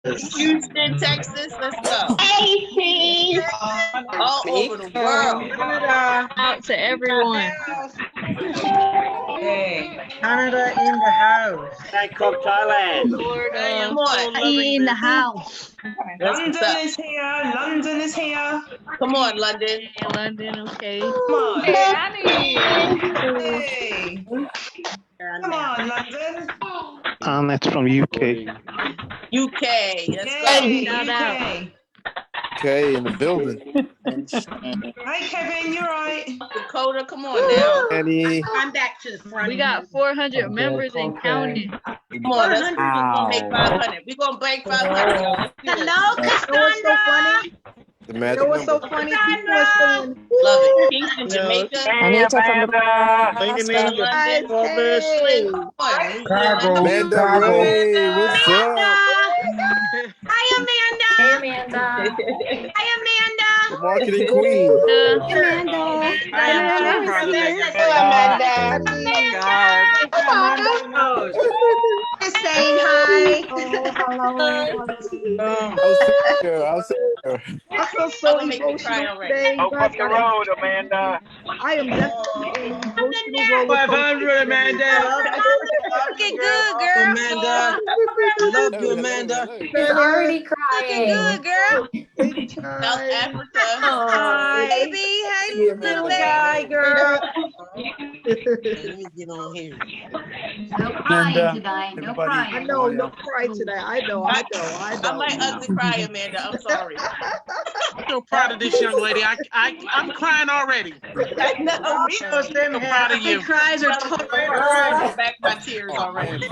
Houston, Texas, let's go. AC. All over the world. Canada. Out to everyone. Hey. Canada in the house. Bangkok, Thailand. Florida. Come on. In the house. London is here. London is here. Come on, London. Hey, London, okay. Come on. Danny. Hey. Come on, London. That's from UK. UK, let's Yay, go. Shout out. UK. Okay, in the building. Hi, Kevin. You're right. Dakota, come on now. Annie. I'm back to the front. We got 400 members and counting. Come on, let's make 500. We're going to break 500, y'all. Let's do this. Hello, Cassandra. The You magic know what's so number. funny? People are saying, Love it. Kingston, Jamaica. Anita from the guys, hey. Come on. Amanda Ray, what's up? Hi, Amanda. Hey, Amanda. Hi, Amanda. The marketing queen. Amanda. I am so proud of you. Just saying hi. I'll see her. I feel so Don't make me cry emotional already. today. Hope up the road, Amanda. I am definitely an emotional roller 500, Amanda. Looking good, girl. Amanda. Love you, Amanda. She's already crying. girl. South Africa. Hi, baby. Hey, little guy, girl. Let me get on here. No crying tonight. No I crying. know, no cry today. I know. I might ugly cry, Amanda. I'm sorry. I'm so proud of this young lady. I'm crying already. I know. Me So proud of you. Cries are I'm back my tears already.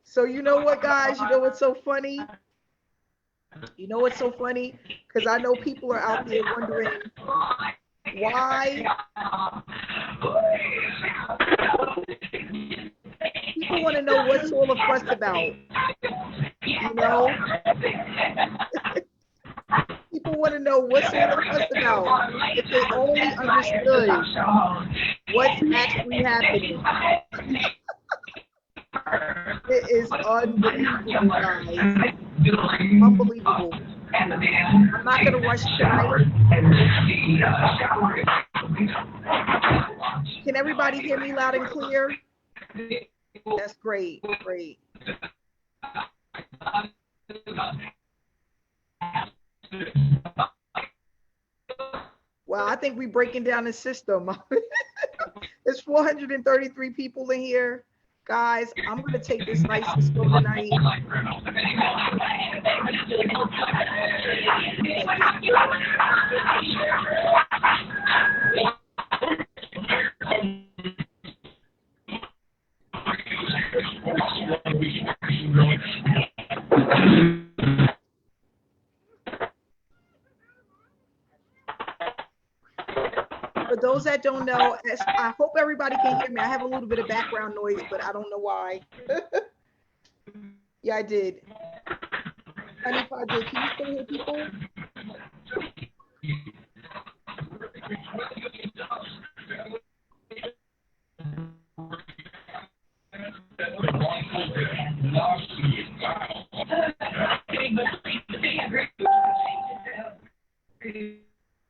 So you know what, guys? You know what's so funny? You know what's so funny? Because I know people are out there wondering why. People want to know what's all the fuss about. You know? People want to know what's all the fuss about. If they only understood what's actually happening. It is unbelievable, guys. Unbelievable. I'm not gonna rush tonight. Can everybody hear me loud and clear? That's great, great. Well, I think we're breaking down the system. There's 433 people in here. Guys, I'm going to take this nice and slow tonight. For those that don't know, I hope everybody can hear me. I have a little bit of background noise, but I don't know why. Yeah, I did. Honey Project, can you still hear people?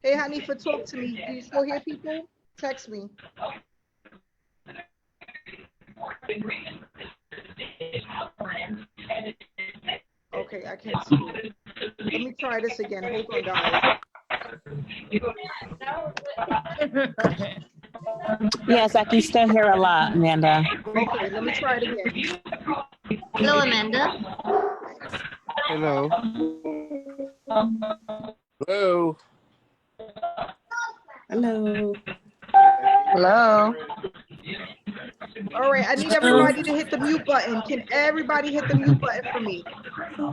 Hey, Hanifa, talk to me. Do you still hear people? Text me. Okay, I can't see it. Let me try this again. Hold on, guys. Yes, I can still hear a lot, Amanda. Okay, let me try it again. Hello, Amanda. Hello. Hello. Hello. Hello. All right, I need everybody to hit the mute button. Can everybody hit the mute button for me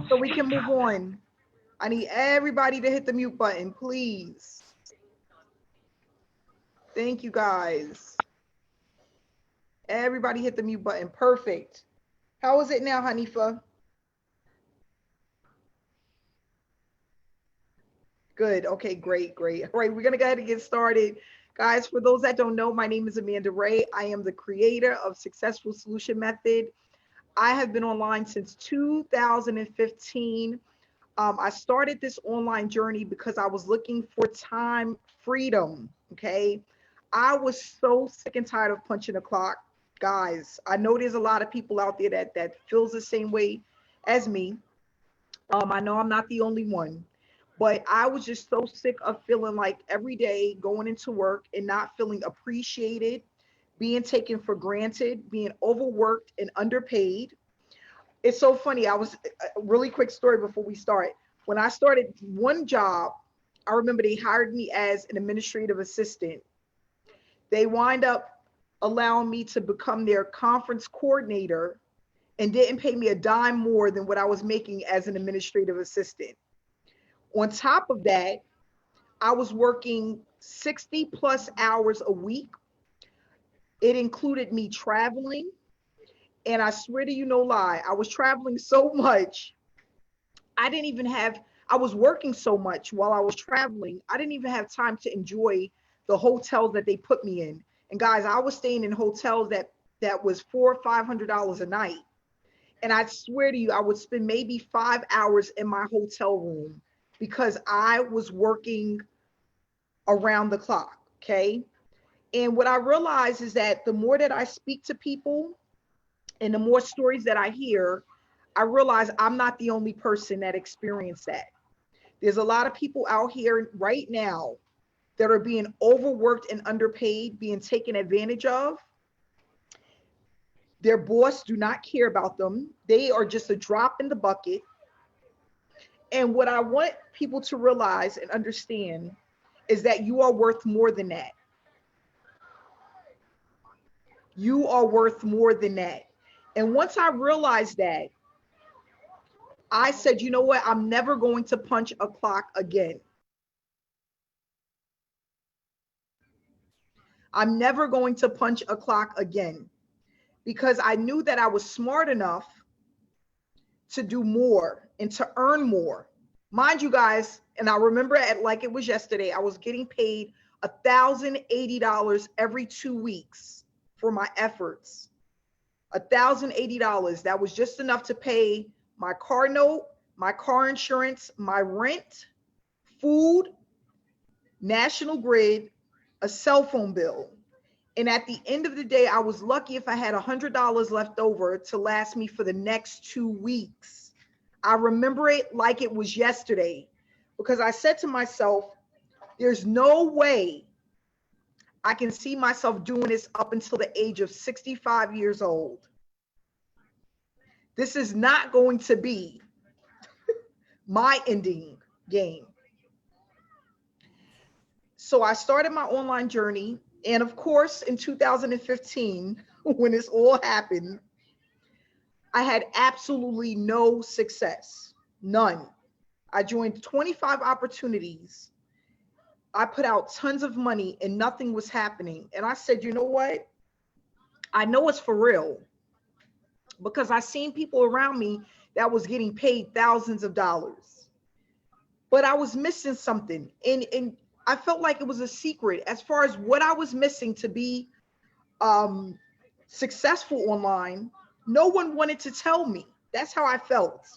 so we can move on? I need everybody to hit the mute button, please. Thank you, guys. Everybody hit the mute button. Perfect. How is it now, Hanifa? Good. Okay, great, great. All right, we're going to go ahead and get started. Guys, for those that don't know, my name is Amanda Ray. I am the creator of Successful Solution Method. I have been online since 2015. I started this online journey because I was looking for time freedom, okay? I was so sick and tired of punching the clock. Guys, I know there's a lot of people out there that feels the same way as me. I know I'm not the only one, but I was just so sick of feeling like every day going into work and not feeling appreciated, being taken for granted, being overworked and underpaid. It's so funny. I was a really quick story before we start. When I started one job, I remember they hired me as an administrative assistant. They wind up allowing me to become their conference coordinator and didn't pay me a dime more than what I was making as an administrative assistant. On top of that, I was working 60 plus hours a week. It included me traveling. And I swear to you, no lie, I was traveling so much. I was working so much while I was traveling. I didn't even have time to enjoy the hotels that they put me in. And guys, I was staying in hotels that was $400 or $500 a night. And I swear to you, I would spend maybe 5 hours in my hotel room because I was working around the clock, okay? And what I realized is that the more that I speak to people and the more stories that I hear, I realize I'm not the only person that experienced that. There's a lot of people out here right now that are being overworked and underpaid, being taken advantage of. Their boss do not care about them. They are just a drop in the bucket. And what I want people to realize and understand is that you are worth more than that. You are worth more than that. And once I realized that, I said, you know what? I'm never going to punch a clock again. I'm never going to punch a clock again because I knew that I was smart enough to do more and to earn more. Mind you guys, and I remember it like it was yesterday, I was getting paid $1,080 every 2 weeks for my efforts. $1,080. That was just enough to pay my car note, my car insurance, my rent, food, National Grid, a cell phone bill. And at the end of the day, I was lucky if I had $100 left over to last me for the next 2 weeks. I remember it like it was yesterday because I said to myself, there's no way I can see myself doing this up until the age of 65 years old. This is not going to be my ending game. So I started my online journey. And of course, in 2015, when this all happened, I had absolutely no success, none. I joined 25 opportunities. I put out tons of money and nothing was happening. And I said, you know what? I know it's for real because I seen people around me that was getting paid thousands of dollars, but I was missing something. And I felt like it was a secret as far as what I was missing to be successful online. No one wanted to tell me. That's how I felt.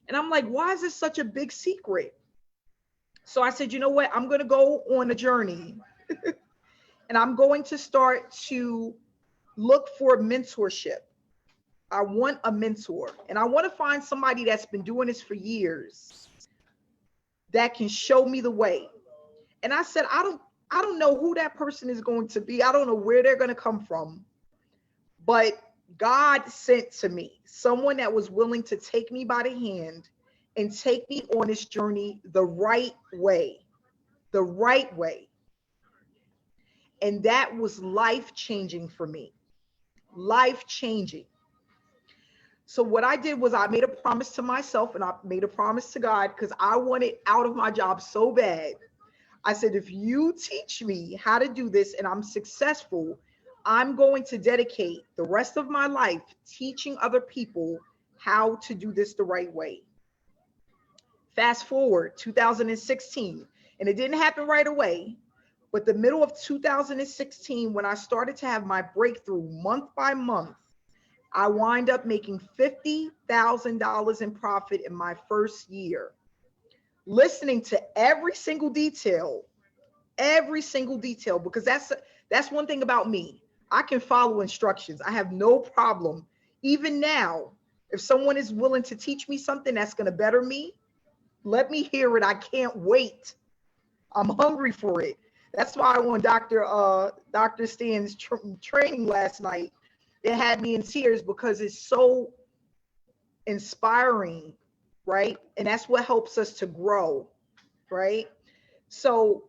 And I'm like, why is this such a big secret? So I said, you know what? I'm going to go on a journey and I'm going to start to look for mentorship. I want a mentor and I want to find somebody that's been doing this for years that can show me the way. And I said, I don't know who that person is going to be. I don't know where they're going to come from, but God sent to me someone that was willing to take me by the hand and take me on this journey the right way, the right way. And that was life-changing for me, life-changing. So what I did was I made a promise to myself and I made a promise to God because I wanted out of my job so bad. I said, if you teach me how to do this and I'm successful, I'm going to dedicate the rest of my life teaching other people how to do this the right way. Fast forward 2016, and it didn't happen right away, But the middle of 2016, when I started to have my breakthrough month by month, I wind up making $50,000 in profit in my first year. Listening to every single detail, because that's one thing about me. I can follow instructions. I have no problem. Even now, if someone is willing to teach me something that's going to better me, let me hear it. I can't wait. I'm hungry for it. That's why on Dr. Stan's training last night, it had me in tears because it's so inspiring, right? And that's what helps us to grow, right? So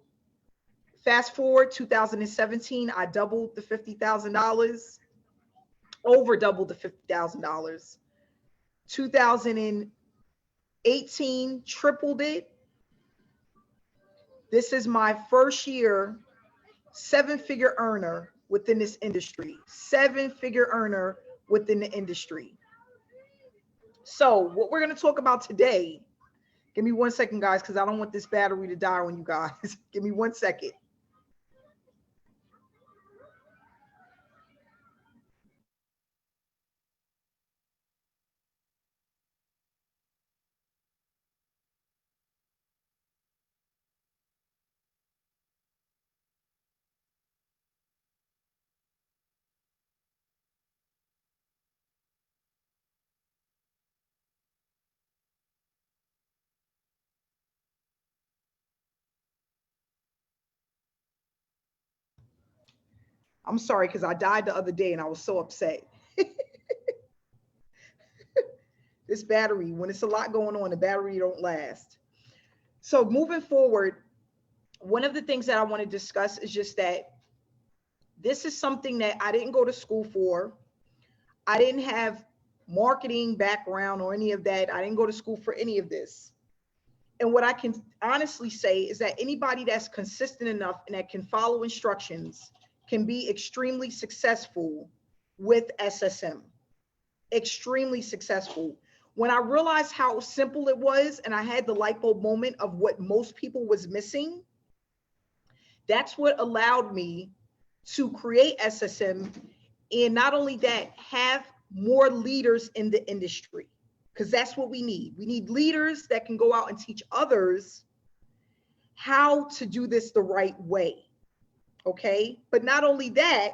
fast forward 2017, I doubled the $50,000, over doubled the $50,000. 2018, tripled it. This is my first year, 7-figure earner within this industry, 7-figure earner within the industry. So what we're going to talk about today, give me 1 second, guys, because I don't want this battery to die on you guys. Give me 1 second. I'm sorry, because I died the other day and I was so upset. This battery, when it's a lot going on, the battery don't last. So moving forward, one of the things that I want to discuss is just that this is something that I didn't go to school for. I didn't have marketing background or any of that. I didn't go to school for any of this. And what I can honestly say is that anybody that's consistent enough and that can follow instructions can be extremely successful with SSM. Extremely successful. When I realized how simple it was and I had the light bulb moment of what most people was missing, that's what allowed me to create SSM. And not only that, have more leaders in the industry, because that's what we need. We need leaders that can go out and teach others how to do this the right way. Okay. But not only that,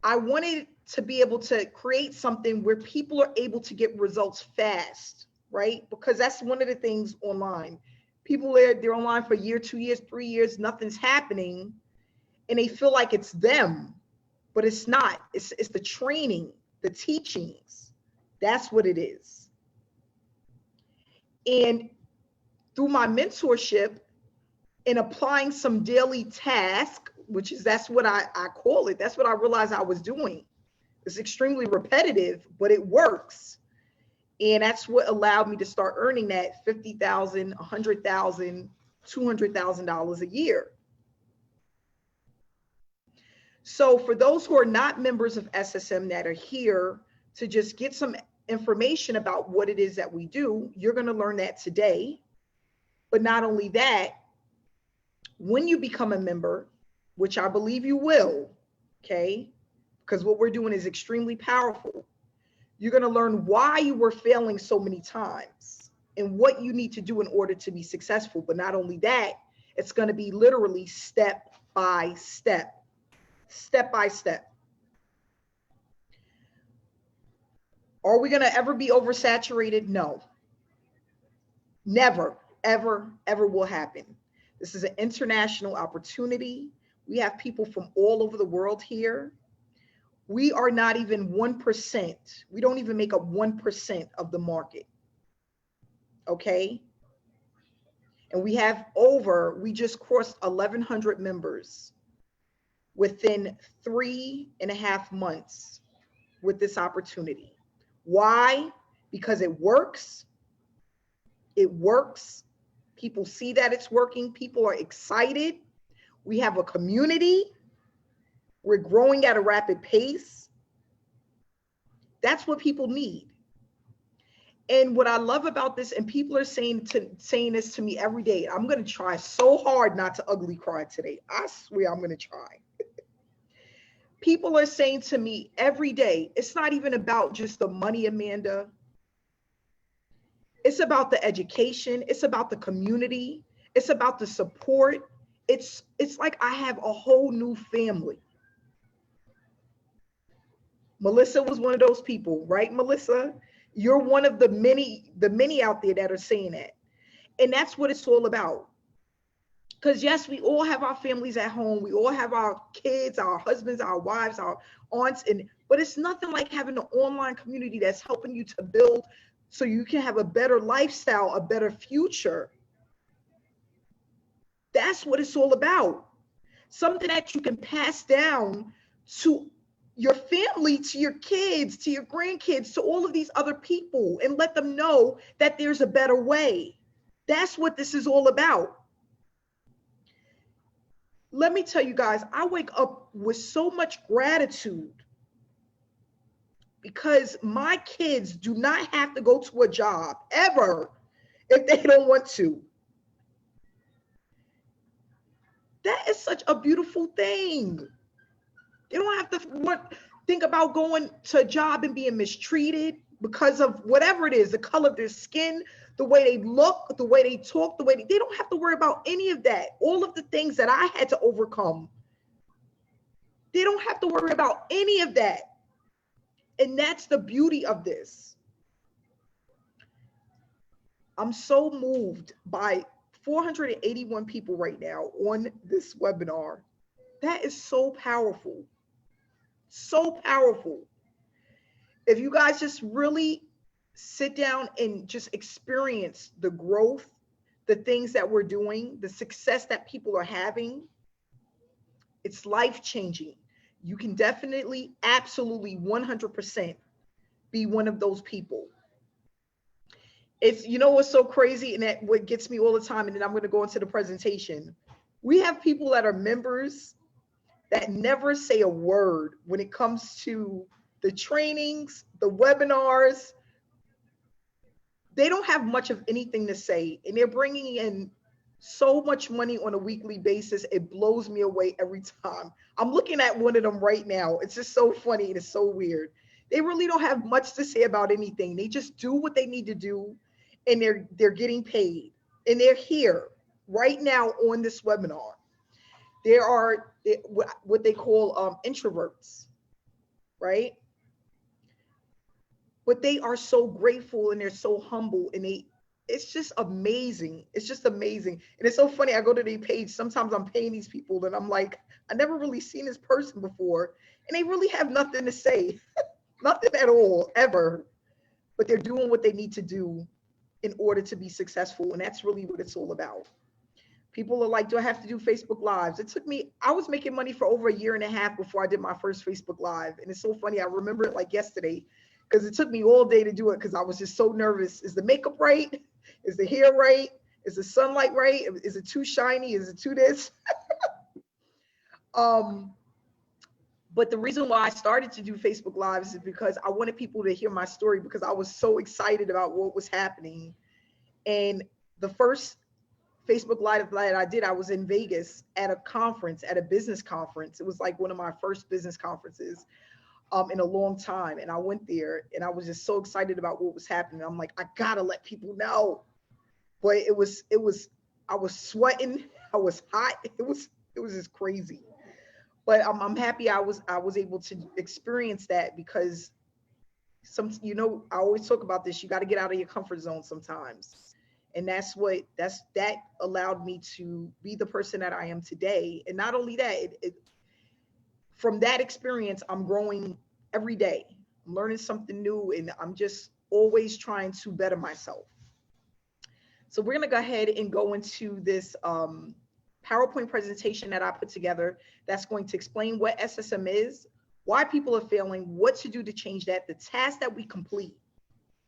I wanted to be able to create something where people are able to get results fast, right? Because that's one of the things online. People they're online for a year, 2 years, 3 years, nothing's happening, and they feel like it's them, but it's not. It's the training, the teachings. That's what it is. And through my mentorship and applying some daily task, that's what I call it. That's what I realized I was doing. It's extremely repetitive, but it works. And that's what allowed me to start earning that $50,000, $100,000, $200,000 a year. So for those who are not members of SSM that are here to just get some information about what it is that we do, you're going to learn that today. But not only that, when you become a member, which I believe you will, okay, because what we're doing is extremely powerful. You're going to learn why you were failing so many times and what you need to do in order to be successful. But not only that, it's going to be literally step by step, step by step. Are we going to ever be oversaturated? No. Never, ever, ever will happen. This is an international opportunity. We have people from all over the world here. We are not even 1%. We don't even make up 1% of the market. Okay. And we just crossed 1,100 members within 3.5 months with this opportunity. Why? Because it works. It works. People see that it's working. People are excited. We have a community. We're growing at a rapid pace. That's what people need. And what I love about this, and people are saying this to me every day, I'm going to try so hard not to ugly cry today. I swear I'm going to try. People are saying to me every day, it's not even about just the money, Amanda. It's about the education. It's about the community. It's about the support. It's like I have a whole new family. Melissa was one of those people, right, Melissa? You're one of the many out there that are saying that. And that's what it's all about. Because yes, we all have our families at home. We all have our kids, our husbands, our wives, our aunts, but it's nothing like having an online community that's helping you to build so you can have a better lifestyle, a better future. That's what it's all about. Something that you can pass down to your family, to your kids, to your grandkids, to all of these other people, and let them know that there's a better way. That's what this is all about. Let me tell you guys, I wake up with so much gratitude because my kids do not have to go to a job ever if they don't want to. That is such a beautiful thing. They don't have to think about going to a job and being mistreated because of whatever it is, the color of their skin, the way they look, the way they talk, they don't have to worry about any of that. All of the things that I had to overcome, they don't have to worry about any of that. And that's the beauty of this. I'm so moved by 481 people right now on this webinar. That is so powerful. So powerful. If you guys just really sit down and just experience the growth, the things that we're doing, the success that people are having, it's life-changing. You can definitely, absolutely, 100% be one of those people. It's, you know what's so crazy, and that what gets me all the time, and then I'm going to go into the presentation. We have people that are members that never say a word when it comes to the trainings, the webinars. They don't have much of anything to say, and they're bringing in so much money on a weekly basis. It blows me away every time. I'm looking at one of them right now. It's just so funny. And it's so weird. They really don't have much to say about anything. They just do what they need to do, and they're getting paid, and they're here right now on this webinar. There are what they call introverts, right? But they are so grateful and they're so humble, and it's just amazing. It's just amazing. And it's so funny. I go to their page. Sometimes I'm paying these people and I'm like, I never really seen this person before. And they really have nothing to say, nothing at all, ever. But they're doing what they need to do in order to be successful. And that's really what it's all about. People are like, do I have to do Facebook Lives? It took me, I was making money for over 1.5 years before I did my first Facebook Live. And it's so funny. I remember it like yesterday because it took me all day to do it because I was just so nervous. Is the makeup right? Is the hair right? Is the sunlight right? Is it too shiny? Is it too this? But the reason why I started to do Facebook Lives is because I wanted people to hear my story, because I was so excited about what was happening. And the first Facebook Live that I did, I was in Vegas at a conference, at a business conference. It was like one of my first business conferences in a long time. And I went there and I was just so excited about what was happening. I'm like, I gotta let people know. But I was sweating, I was hot. It was just crazy. But I'm happy I was able to experience that, because I always talk about this. You got to get out of your comfort zone sometimes. And that allowed me to be the person that I am today. And not only that, from that experience, I'm growing every day. I'm learning something new, and I'm just always trying to better myself. So we're going to go ahead and go into this PowerPoint presentation that I put together that's going to explain what SSM is, why people are failing, what to do to change that, the tasks that we complete,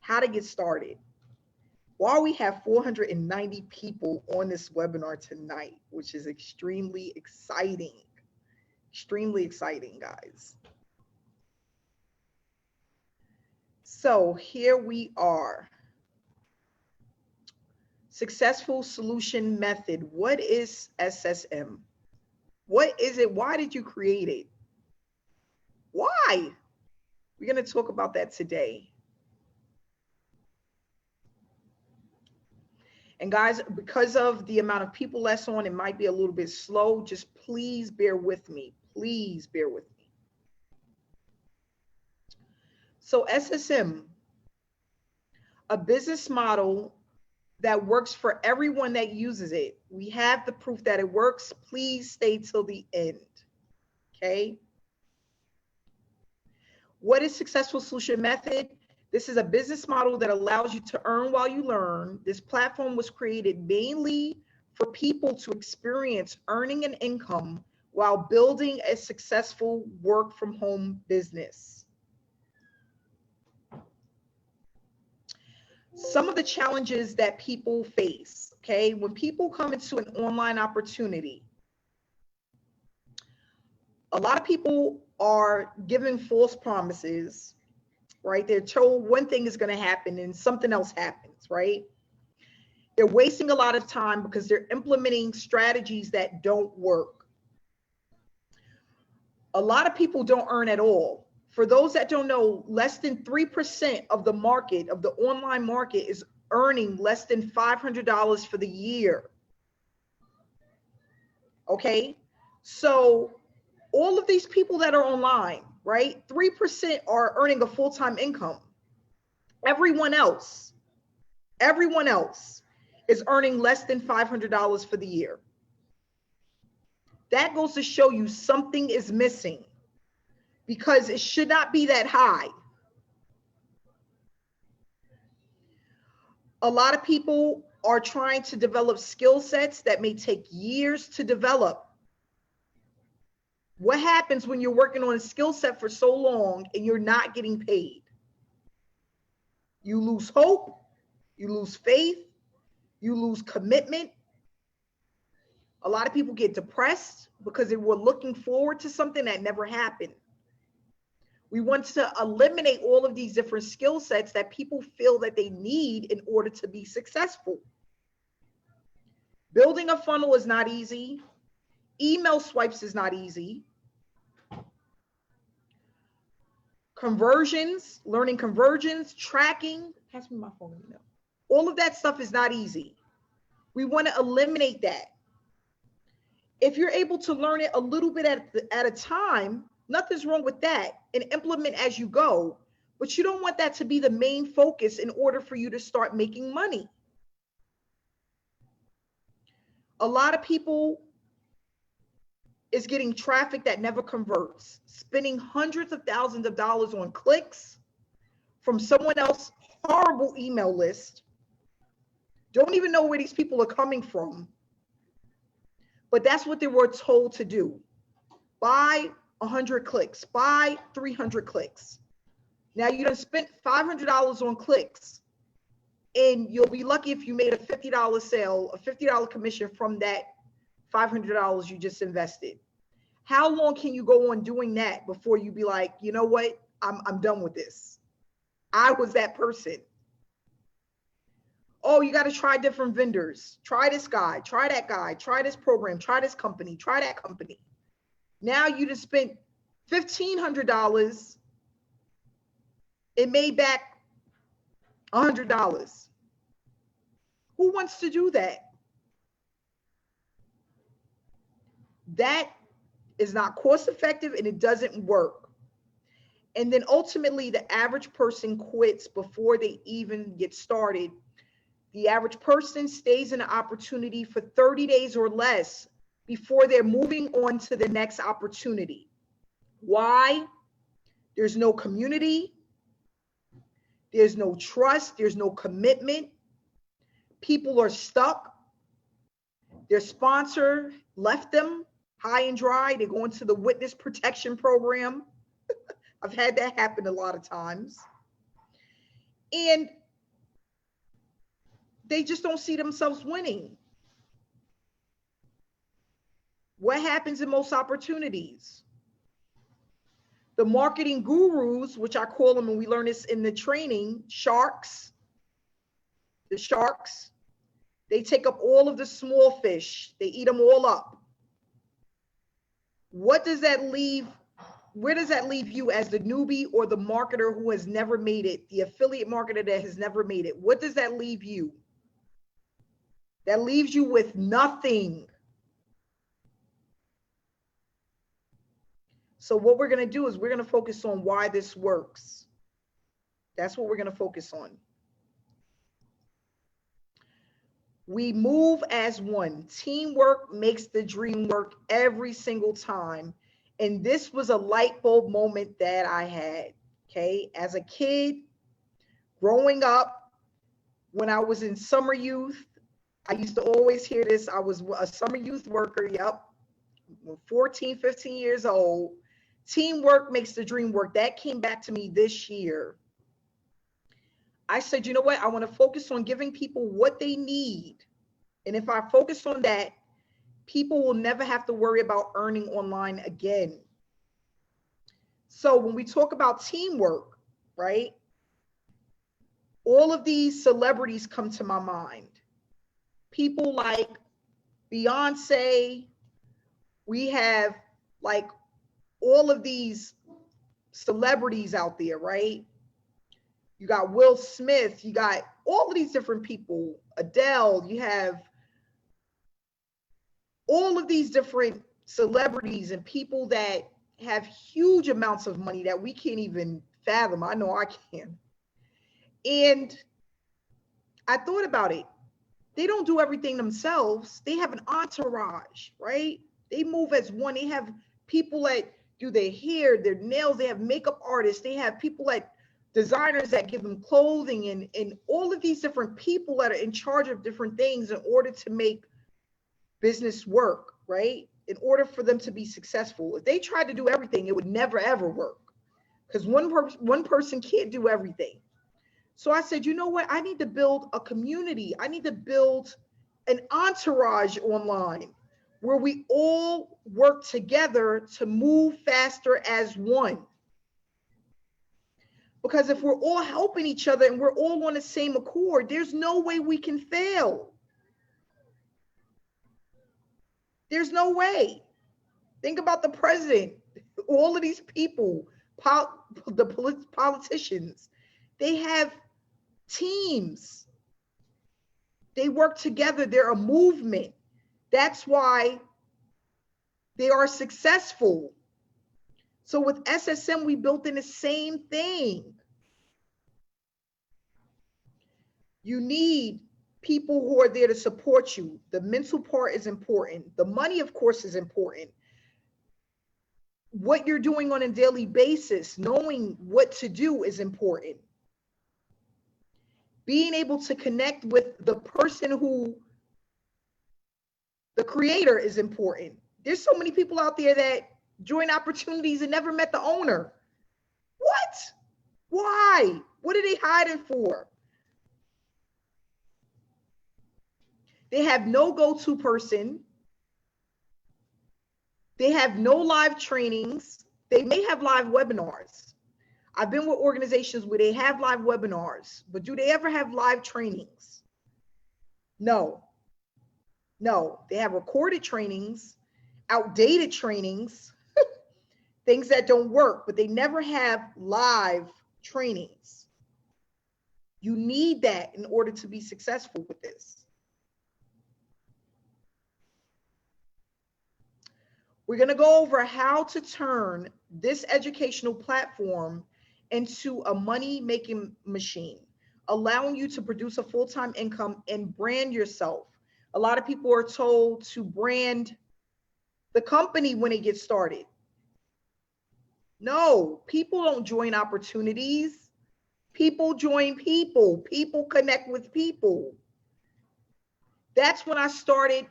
how to get started. While we have 490 people on this webinar tonight, which is extremely exciting, guys. So here we are. Successful solution method. What is SSM? What is it? Why did you create it? Why? We're going to talk about that today. And guys, because of the amount of people that's on, it might be a little bit slow. Just please bear with me. Please bear with me. So SSM, a business model that works for everyone that uses it. We have the proof that it works. Please stay till the end. Okay. What is successful solution method? This is a business model that allows you to earn while you learn. This platform was created mainly for people to experience earning an income while building a successful work from home business. Some of the challenges that people face, okay, when people come into an online opportunity, a lot of people are given false promises, right? They're told one thing is going to happen and something else happens, right? They're wasting a lot of time because they're implementing strategies that don't work. A lot of people don't earn at all. For those that don't know, less than 3% of the market, of the online market, is earning less than $500 for the year. Okay, so all of these people that are online, right? 3% are earning a full-time income. Everyone else is earning less than $500 for the year. That goes to show you something is missing, because it should not be that high. A lot of people are trying to develop skill sets that may take years to develop. What happens when you're working on a skill set for so long and you're not getting paid? You lose hope, you lose faith, you lose commitment. A lot of people get depressed because they were looking forward to something that never happened. We want to eliminate all of these different skill sets that people feel that they need in order to be successful. Building a funnel is not easy. Email swipes is not easy. Conversions, learning conversions, tracking, pass me my phone, you know. All of that stuff is not easy. We want to eliminate that. If you're able to learn it a little bit at a time, nothing's wrong with that, and implement as you go, but you don't want that to be the main focus in order for you to start making money. A lot of people is getting traffic that never converts, spending hundreds of thousands of dollars on clicks from someone else's horrible email list. Don't even know where these people are coming from, but that's what they were told to do. Buy 100 clicks, buy 300 clicks. Now you done spent $500 on clicks, and you'll be lucky if you made a $50 sale, a $50 commission from that $500 you just invested. How long can you go on doing that before you be like, you know what, I'm done with this? I was that person. Oh, you got to try different vendors. Try this guy, try that guy, try this program, try this company, try that company. Now you just spent $1,500 and made back $100. Who wants to do that? That is not cost effective, and it doesn't work. And then ultimately the average person quits before they even get started. The average person stays in an opportunity for 30 days or less before they're moving on to the next opportunity. Why? There's no community. There's no trust. There's no commitment. People are stuck. Their sponsor left them high and dry. They go into the witness protection program. I've had that happen a lot of times. And they just don't see themselves winning. What happens in most opportunities? The marketing gurus, which I call them, and we learn this in the training, sharks, the sharks, They take up all of the small fish. They eat them all up. What does that leave? Where does that leave you as the newbie or the marketer who has never made it, the affiliate marketer that has never made it? What does that leave you? That leaves you with nothing. So what we're going to do is we're going to focus on why this works. That's what we're going to focus on. We move as one. Teamwork makes the dream work every single time. And this was a light bulb moment that I had, okay? As a kid, growing up, when I was in summer youth, I used to always hear this. I was a summer youth worker, yep, 14, 15 years old. Teamwork makes the dream work. That came back to me this year. I said, you know what? I want to focus on giving people what they need. And if I focus on that, people will never have to worry about earning online again. So when we talk about teamwork, right? All of these celebrities come to my mind. People like Beyonce. We have like all of these celebrities out there, right? You got Will Smith, you got all of these different people, Adele, you have all of these different celebrities and people that have huge amounts of money that we can't even fathom. I know I can. And I thought about it. They don't do everything themselves. They have an entourage, right? They move as one. They have people that do their hair, their nails. They have makeup artists. They have people that designers that give them clothing and all of these different people that are in charge of different things in order to make business work, right? In order for them to be successful. If they tried to do everything, it would never, ever work because one person can't do everything. So I said, you know what? I need to build a community. I need to build an entourage online where we all work together to move faster as one. Because if we're all helping each other and we're all on the same accord, there's no way we can fail. There's no way. Think about the president, all of these people, the politicians, they have teams. They work together. They're a movement. That's why they are successful. So with SSM, we built in the same thing. You need people who are there to support you. The mental part is important. The money, of course, is important. What you're doing on a daily basis, knowing what to do is important. Being able to connect with the person who, the creator, is important. There's so many people out there that join opportunities and never met the owner. What? Why? What are they hiding for? They have no go-to person. They have no live trainings. They may have live webinars. I've been with organizations where they have live webinars, but do they ever have live trainings? No. No, they have recorded trainings, outdated trainings, things that don't work, but they never have live trainings. You need that in order to be successful with this. We're going to go over how to turn this educational platform into a money-making machine, allowing you to produce a full-time income and brand yourself. A lot of people are told to brand the company when it gets started. No, people don't join opportunities. People join people. People connect with people. That's when I started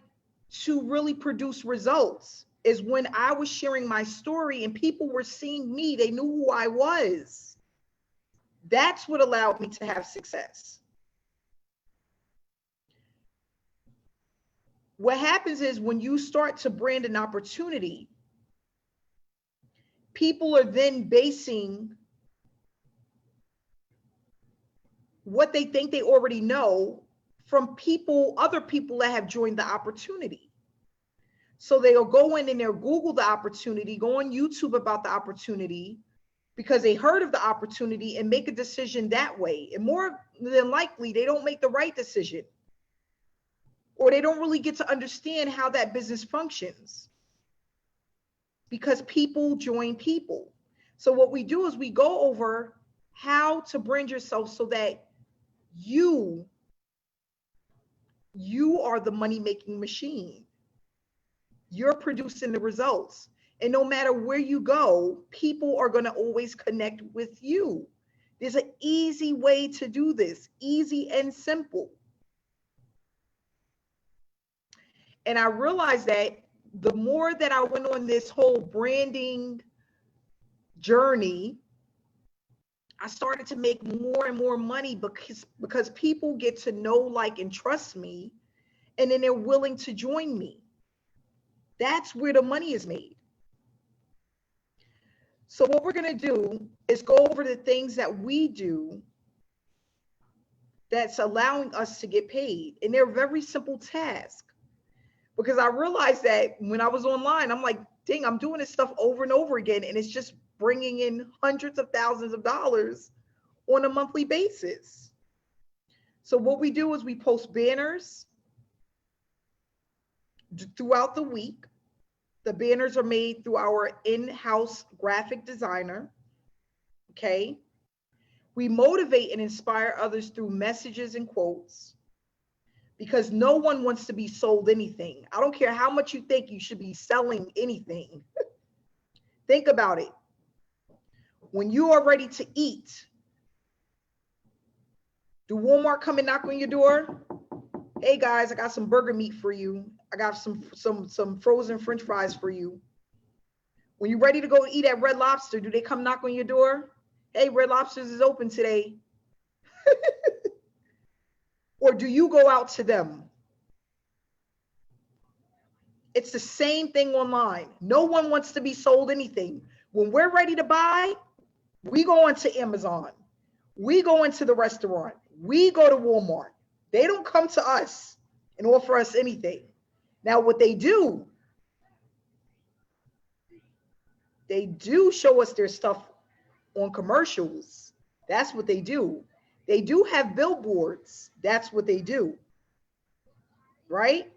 to really produce results, is when I was sharing my story and people were seeing me. They knew who I was. That's what allowed me to have success. What happens is when you start to brand an opportunity, people are then basing what they think they already know from people, other people that have joined the opportunity. So they'll go in and they'll Google the opportunity, go on YouTube about the opportunity because they heard of the opportunity and make a decision that way. And more than likely, they don't make the right decision, or they don't really get to understand how that business functions because people join people. So what we do is we go over how to brand yourself so that you are the money-making machine. You're producing the results. And no matter where you go, people are going to always connect with you. There's an easy way to do this, easy and simple. And I realized that the more that I went on this whole branding journey, I started to make more and more money because people get to know, like, and trust me, and then they're willing to join me. That's where the money is made. So what we're going to do is go over the things that we do that's allowing us to get paid. And they're very simple tasks. Because I realized that when I was online, I'm like, dang, I'm doing this stuff over and over again, and it's just bringing in hundreds of thousands of dollars on a monthly basis. So what we do is we post banners throughout the week. The banners are made through our in-house graphic designer, okay? We motivate and inspire others through messages and quotes, because no one wants to be sold anything. I don't care how much you think you should be selling anything. Think about it. When you are ready to eat, do Walmart come and knock on your door? Hey guys, I got some burger meat for you. I got some frozen French fries for you. When you're ready to go eat at Red Lobster, do they come knock on your door? Hey, Red Lobster's is open today. Or do you go out to them? It's the same thing online. No one wants to be sold anything. When we're ready to buy, we go onto Amazon. We go into the restaurant. We go to Walmart. They don't come to us and offer us anything. Now, what they do show us their stuff on commercials. That's what they do. They do have billboards. That's what they do, right?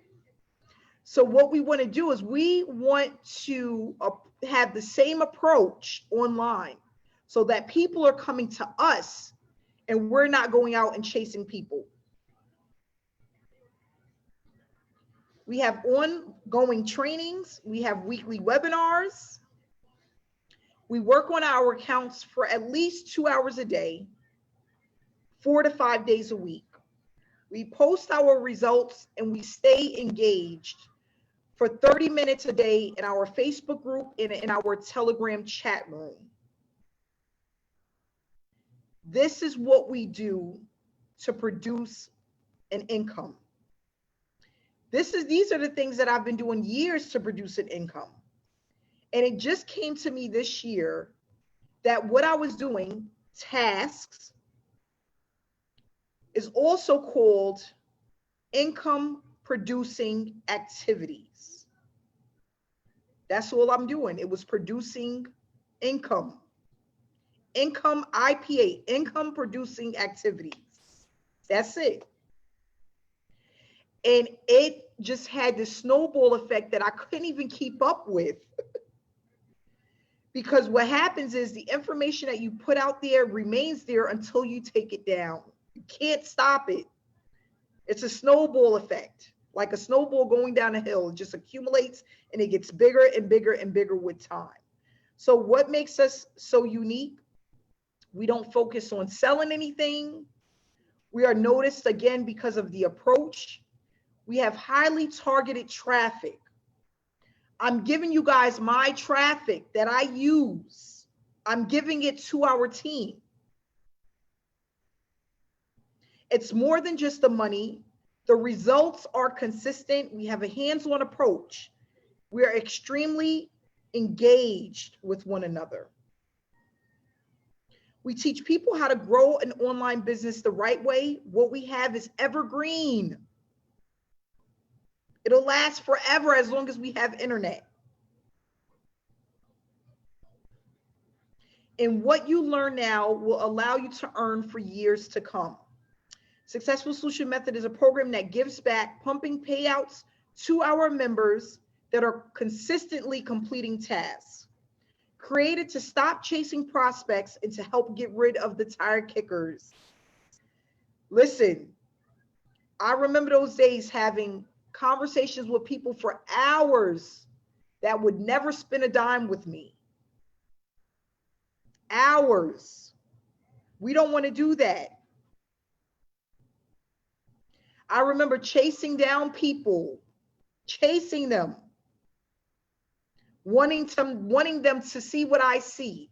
So what we want to do is we want to have the same approach online so that people are coming to us and we're not going out and chasing people. We have ongoing trainings. We have weekly webinars. We work on our accounts for at least 2 hours a day, 4 to 5 days a week. We post our results and we stay engaged for 30 minutes a day in our Facebook group and in our Telegram chat room. This is what we do to produce an income. These are the things that I've been doing years to produce an income. And it just came to me this year that what I was doing, tasks, is also called income producing activities. That's all I'm doing. It was producing income. Income IPA, income producing activities. That's it. And it just had this snowball effect that I couldn't even keep up with. Because what happens is the information that you put out there remains there until you take it down. You can't stop it. It's a snowball effect, like a snowball going down a hill. It just accumulates and it gets bigger and bigger and bigger with time. So what makes us so unique? We don't focus on selling anything. We are noticed again because of the approach. We have highly targeted traffic. I'm giving you guys my traffic that I use. I'm giving it to our team. It's more than just the money. The results are consistent. We have a hands-on approach. We are extremely engaged with one another. We teach people how to grow an online business the right way. What we have is evergreen. It'll last forever as long as we have internet. And what you learn now will allow you to earn for years to come. Successful Solution Method is a program that gives back, pumping payouts to our members that are consistently completing tasks. Created to stop chasing prospects and to help get rid of the tire kickers. Listen, I remember those days having conversations with people for hours that would never spend a dime with me. Hours. We don't want to do that. I remember chasing down people, chasing them, wanting them to see what I see.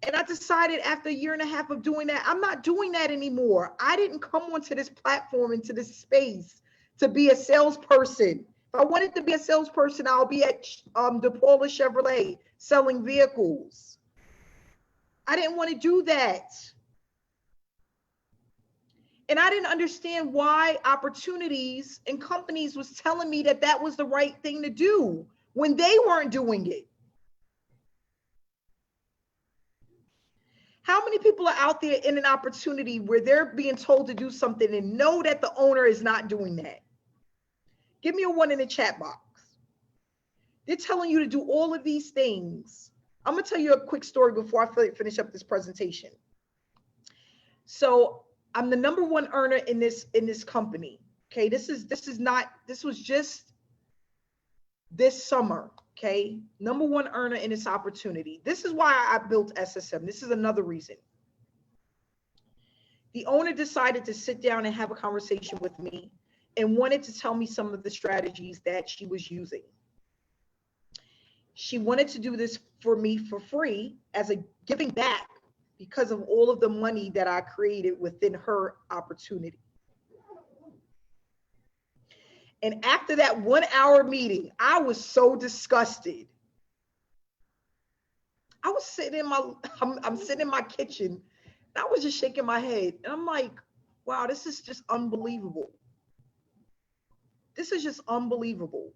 And I decided after a year and a half of doing that, I'm not doing that anymore. I didn't come onto this platform, into this space to be a salesperson. If I wanted to be a salesperson, I'll be at DePaula Chevrolet selling vehicles. I didn't want to do that. And I didn't understand why opportunities and companies was telling me that that was the right thing to do when they weren't doing it. How many people are out there in an opportunity where they're being told to do something and know that the owner is not doing that? Give me a 1 in the chat box. They're telling you to do all of these things. I'm gonna tell you a quick story before I finish up this presentation. So I'm the #1 earner in this company. Okay, this was just this summer. Okay, #1 earner in this opportunity. This is why I built SSM. This is another reason. The owner decided to sit down and have a conversation with me and wanted to tell me some of the strategies that she was using. She wanted to do this for me for free as a giving back because of all of the money that I created within her opportunity. And after that 1 hour meeting, I was so disgusted. I was sitting in I'm sitting in my kitchen and I was just shaking my head. And I'm like, wow, this is just unbelievable. This is just unbelievable.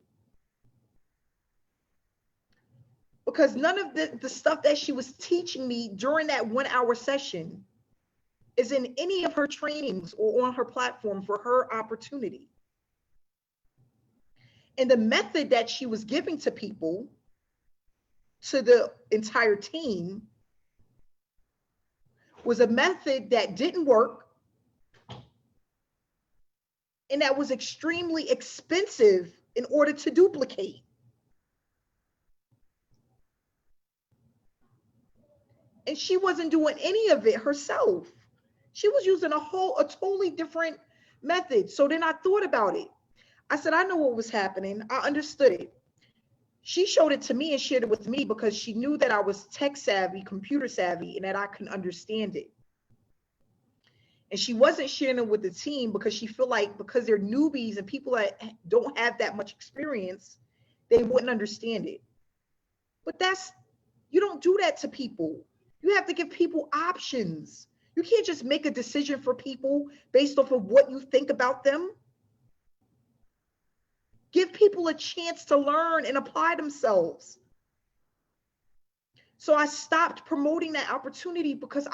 Because none of the stuff that she was teaching me during that 1 hour session is in any of her trainings or on her platform for her opportunity. And the method that she was giving to people, to the entire team, was a method that didn't work and that was extremely expensive in order to duplicate. And she wasn't doing any of it herself. She was using a totally different method. So then I thought about it. I said, I know what was happening. I understood it. She showed it to me and shared it with me because she knew that I was tech savvy, computer savvy, and that I can understand it. And she wasn't sharing it with the team because she felt like because they're newbies and people that don't have that much experience, they wouldn't understand it. But you don't do that to people. You have to give people options. You can't just make a decision for people based off of what you think about them. Give people a chance to learn and apply themselves. So I stopped promoting that opportunity because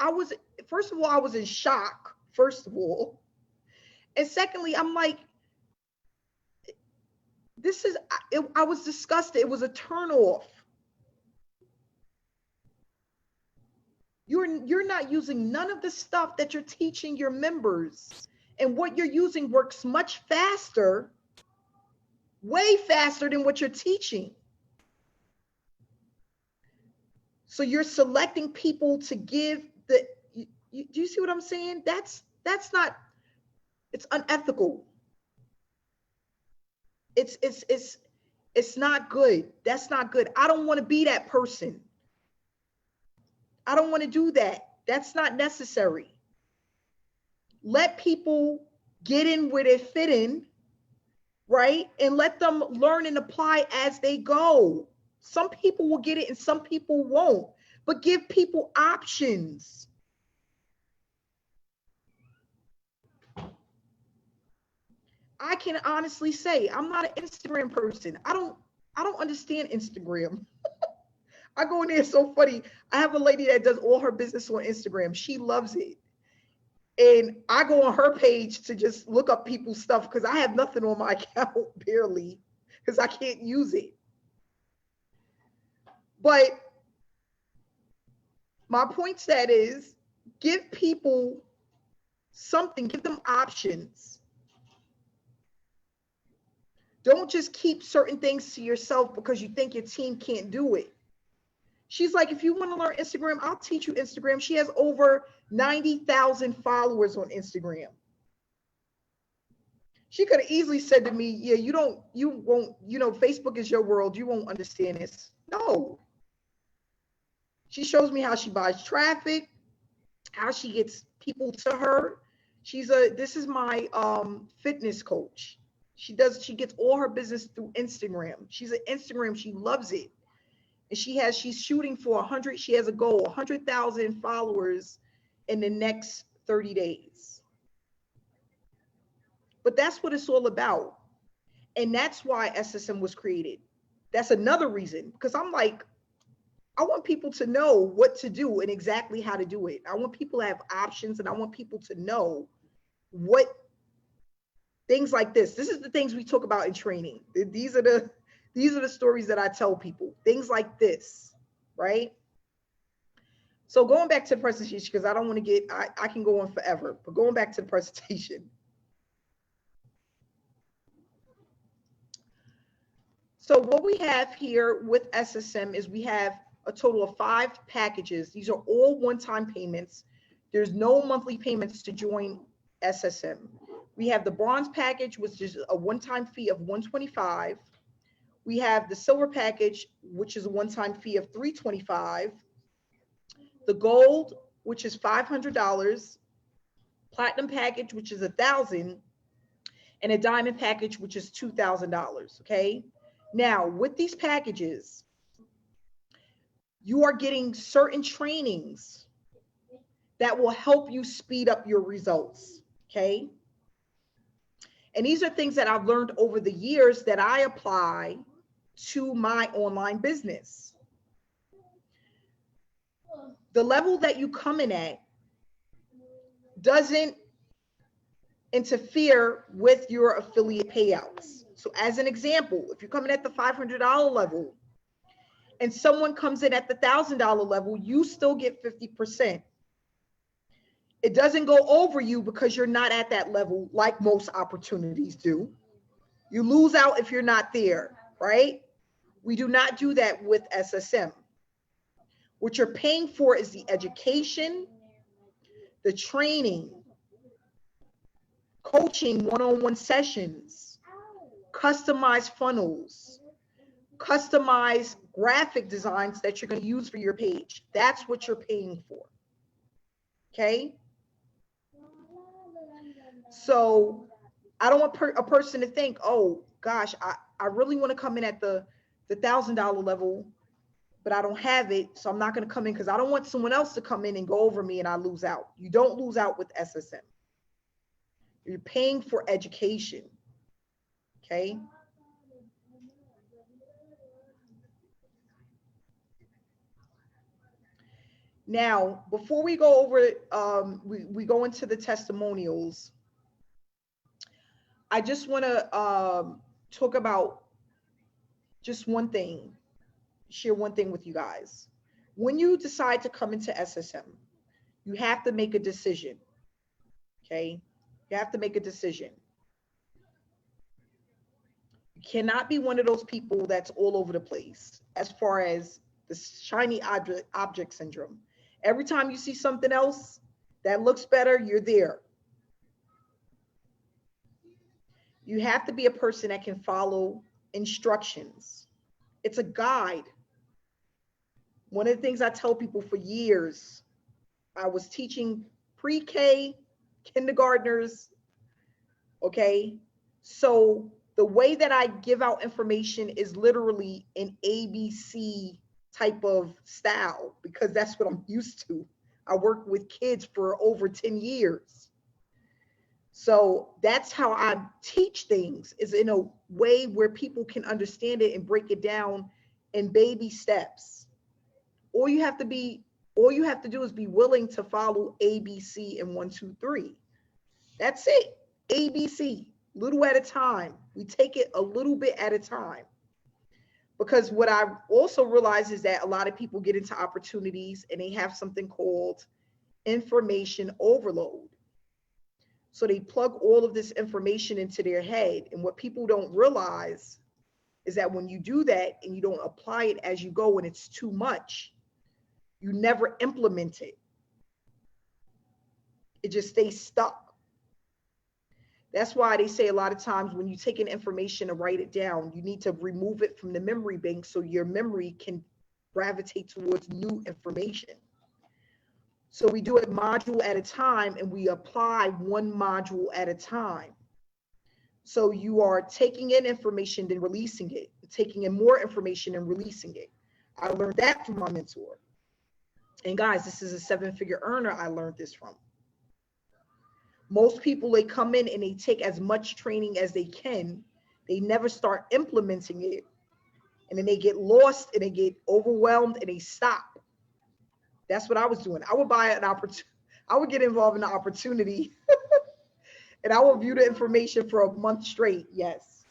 first of all, I was in shock, first of all. And secondly, I'm like, I was disgusted. It was a turnoff. You're not using none of the stuff that you're teaching your members. And what you're using works much faster, way faster than what you're teaching. So you're selecting people to give do you see what I'm saying? That's not, it's unethical. It's not good. That's not good. I don't want to be that person. I don't want to do that. That's not necessary. Let people get in where they fit in, right? And let them learn and apply as they go. Some people will get it and some people won't, but give people options. I can honestly say I'm not an Instagram person. I don't understand Instagram. I go in there, it's so funny. I have a lady that does all her business on Instagram. She loves it. And I go on her page to just look up people's stuff because I have nothing on my account, barely, because I can't use it. But my point set is give people something, give them options. Don't just keep certain things to yourself because you think your team can't do it. She's like, if you want to learn Instagram, I'll teach you Instagram. She has over 90,000 followers on Instagram. She could have easily said to me, yeah, you won't, Facebook is your world. You won't understand this. No. She shows me how she buys traffic, how she gets people to her. This is my fitness coach. She gets all her business through Instagram. She's an Instagram, she loves it. And she's shooting for 100, she has a goal, 100,000 followers in the next 30 days. But that's what it's all about. And that's why SSM was created. That's another reason, because I'm like, I want people to know what to do and exactly how to do it. I want people to have options, and I want people to know what things like this. This is the things we talk about in training. These are the stories that I tell people. Things like this, right? So going back to the presentation, because I don't want to I can go on forever, but going back to the presentation. So what we have here with SSM is we have a total of 5 packages. These are all one-time payments. There's no monthly payments to join SSM. We have the bronze package, which is a one-time fee of $125. We have the silver package, which is a one-time fee of $325. The gold, which is $500. Platinum package, which is $1,000. And a diamond package, which is $2,000, okay? Now, with these packages, you are getting certain trainings that will help you speed up your results, okay? And these are things that I've learned over the years that I apply to my online business. The level that you come in at doesn't interfere with your affiliate payouts. So as an example, if you're coming at the $500 level and someone comes in at the $1,000 level, you still get 50%. It doesn't go over you because you're not at that level like most opportunities do. You lose out if you're not there, right? We do not do that with SSM. What you're paying for is the education, the training, coaching, one-on-one sessions, customized funnels, customized graphic designs that you're going to use for your page. That's what you're paying for. Okay? So I don't want a person to think, oh gosh, I really want to come in at the $1,000 level, but I don't have it, so I'm not going to come in because I don't want someone else to come in and go over me and I lose out. You don't lose out with SSM. You're paying for education, okay? Now, before we go over, we go into the testimonials, I just want to talk about just one thing, share one thing with you guys. When you decide to come into SSM, you have to make a decision, okay? You have to make a decision. You cannot be one of those people that's all over the place as far as the shiny object syndrome. Every time you see something else that looks better, you're there. You have to be a person that can follow instructions. It's a guide. One of the things I tell people for years, I was teaching pre-K, kindergartners, okay? So the way that I give out information is literally an ABC type of style because that's what I'm used to. I worked with kids for over 10 years. So that's how I teach things, is in a way where people can understand it and break it down in baby steps. All you have to do is be willing to follow ABC and 1, 2, 3. That's it. ABC, little at a time. We take it a little bit at a time. Because what I also realize is that a lot of people get into opportunities and they have something called information overload. So they plug all of this information into their head. And what people don't realize is that when you do that and you don't apply it as you go and it's too much, you never implement it. It just stays stuck. That's why they say a lot of times when you take in information and write it down, you need to remove it from the memory bank so your memory can gravitate towards new information. So we do it module at a time and we apply one module at a time. So you are taking in information, then releasing it, taking in more information and releasing it. I learned that from my mentor. And guys, this is a 7-figure earner I learned this from. Most people, they come in and they take as much training as they can. They never start implementing it. And then they get lost and they get overwhelmed and they stop. That's what I was doing. I would buy an opportunity. I would get involved in the opportunity and I would view the information for a month straight. Yes.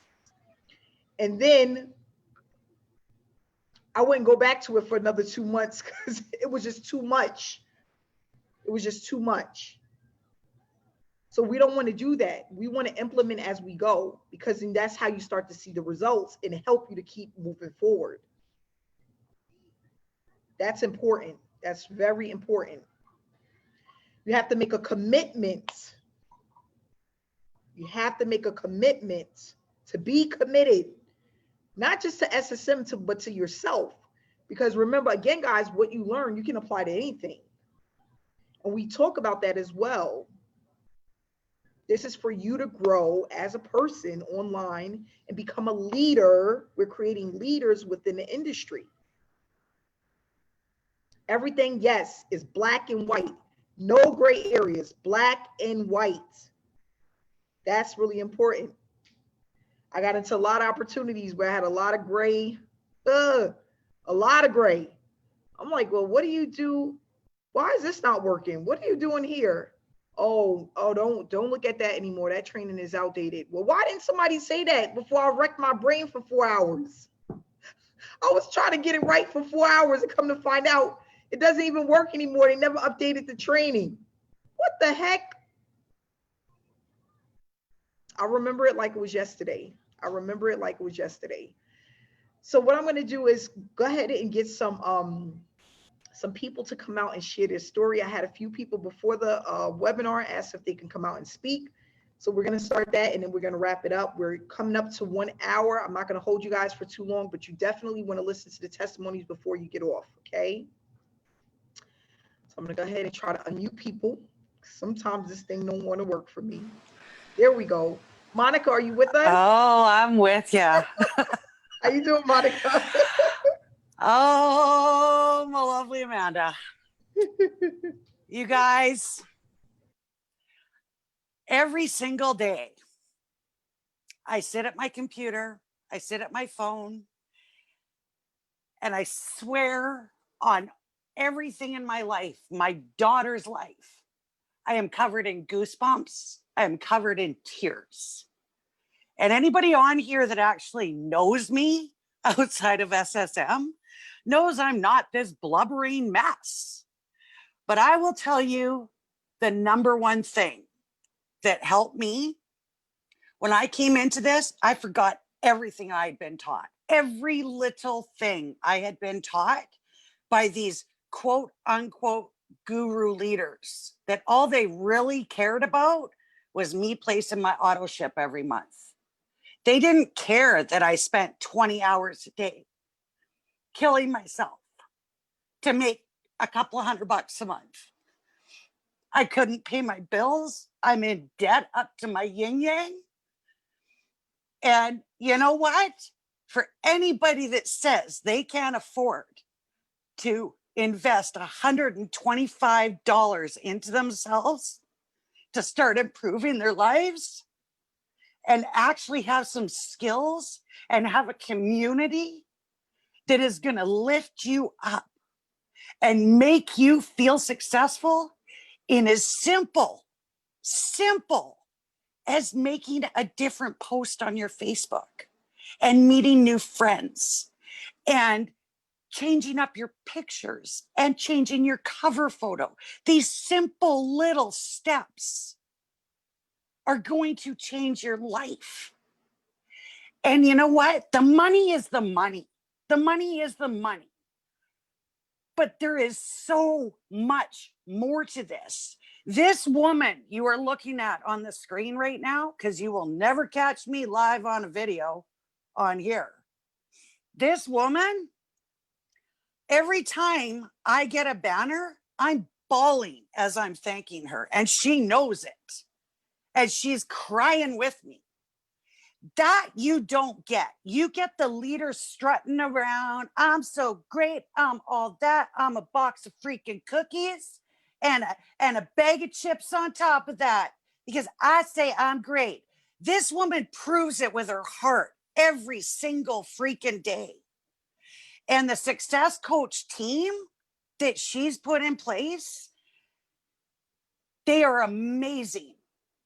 And then I wouldn't go back to it for another 2 months because it was just too much. It was just too much. So we don't want to do that. We want to implement as we go, because then that's how you start to see the results and help you to keep moving forward. That's important. That's very important. You have to make a commitment. You have to make a commitment to be committed, not just to SSM, but to yourself. Because remember, again, guys, what you learn, you can apply to anything. And we talk about that as well. This is for you to grow as a person online and become a leader. We're creating leaders within the industry. Everything, yes, is black and white. No gray areas, black and white. That's really important. I got into a lot of opportunities where I had a lot of gray, a lot of gray. I'm like, well, what do you do? Why is this not working? What are you doing here? Oh, don't look at that anymore. That training is outdated. Well, why didn't somebody say that before I wrecked my brain for 4 hours? I was trying to get it right for 4 hours and come to find out it doesn't even work anymore. They never updated the training. What the heck? I remember it like it was yesterday. I remember it like it was yesterday. So what I'm going to do is go ahead and get some people to come out and share their story. I had a few people before the webinar asked if they can come out and speak. So we're going to start that and then we're going to wrap it up. We're coming up to 1 hour. I'm not going to hold you guys for too long, but you definitely want to listen to the testimonies before you get off. Okay. So I'm going to go ahead and try to unmute people. Sometimes this thing don't want to work for me. There we go. Monica, are you with us? Oh, I'm with you. How you doing, Monica? Oh, my lovely Amanda. You guys, every single day, I sit at my computer, I sit at my phone, and I swear on everything in my life, my daughter's life, I am covered in goosebumps. I am covered in tears. And anybody on here that actually knows me outside of SSM knows I'm not this blubbering mess. But I will tell you the number one thing that helped me when I came into this, I forgot everything I had been taught. Every little thing I had been taught by these quote unquote guru leaders that all they really cared about was me placing my auto ship every month. They didn't care that I spent 20 hours a day killing myself to make a couple of $100 a month. I couldn't pay my bills. I'm in debt up to my yin yang. And you know what? For anybody that says they can't afford to invest $125 into themselves, to start improving their lives and actually have some skills and have a community that is going to lift you up and make you feel successful in as simple as making a different post on your Facebook and meeting new friends and changing up your pictures and changing your cover photo. These simple little steps are going to change your life. And you know what? The money is the money. The money is the money. But there is so much more to this. This woman you are looking at on the screen right now, because you will never catch me live on a video on here. This woman, every time I get a banner, I'm bawling as I'm thanking her, and she knows it. And she's crying with me. That you don't get. You get the leader strutting around. I'm so great. I'm all that. I'm a box of freaking cookies and a bag of chips on top of that because I say I'm great. This woman proves it with her heart every single freaking day. And the success coach team that she's put in place, they are amazing.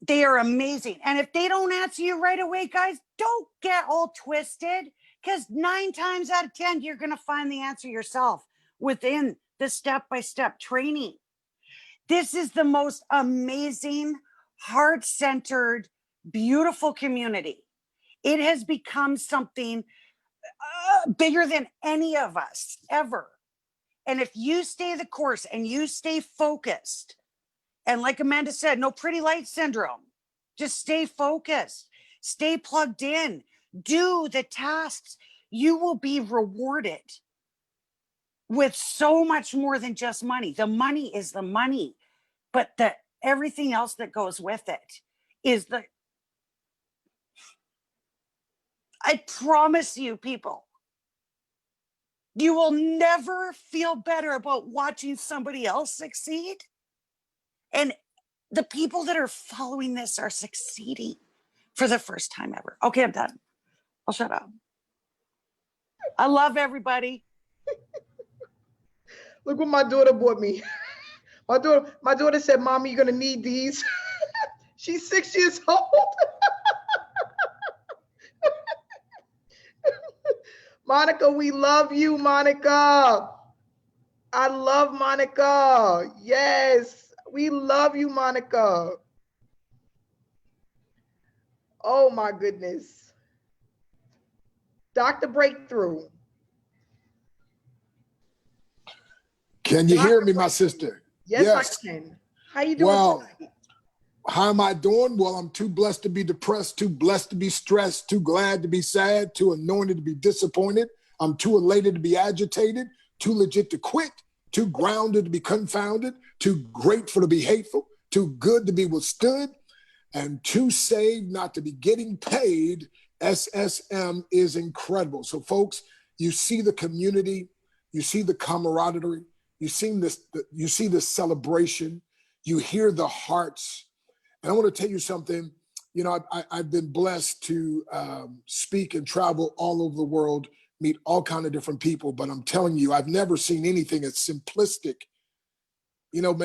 They are amazing. And if they don't answer you right away, guys, don't get all twisted, because 9 times out of 10, you're going to find the answer yourself within the step-by-step training. This is the most amazing, heart-centered, beautiful community. It has become something bigger than any of us ever. And if you stay the course and you stay focused, and like Amanda said, no pretty light syndrome. Just stay focused, stay plugged in, do the tasks. You will be rewarded with so much more than just money. The money is the money, but everything else that goes with it is I promise you, people, you will never feel better about watching somebody else succeed. And the people that are following this are succeeding for the first time ever. Okay, I'm done. I'll shut up. I love everybody. Look what my daughter bought me. My daughter said, "Mommy, you're gonna need these." She's 6 years old. Monica, we love you, Monica. I love Monica. Yes, we love you, Monica. Oh my goodness. Dr. Breakthrough. Can you hear me, my sister? Yes, I can. How you doing tonight? How am I doing? Well, I'm too blessed to be depressed, too blessed to be stressed, too glad to be sad, too anointed to be disappointed. I'm too elated to be agitated, too legit to quit, too grounded to be confounded, too grateful to be hateful, too good to be withstood, and too saved not to be getting paid. SSM is incredible. So folks, you see the community, you see the camaraderie, you see this celebration, you hear the hearts. And I want to tell you something. You know, I've been blessed to speak and travel all over the world, meet all kinds of different people, but I'm telling you, I've never seen anything as simplistic. You know,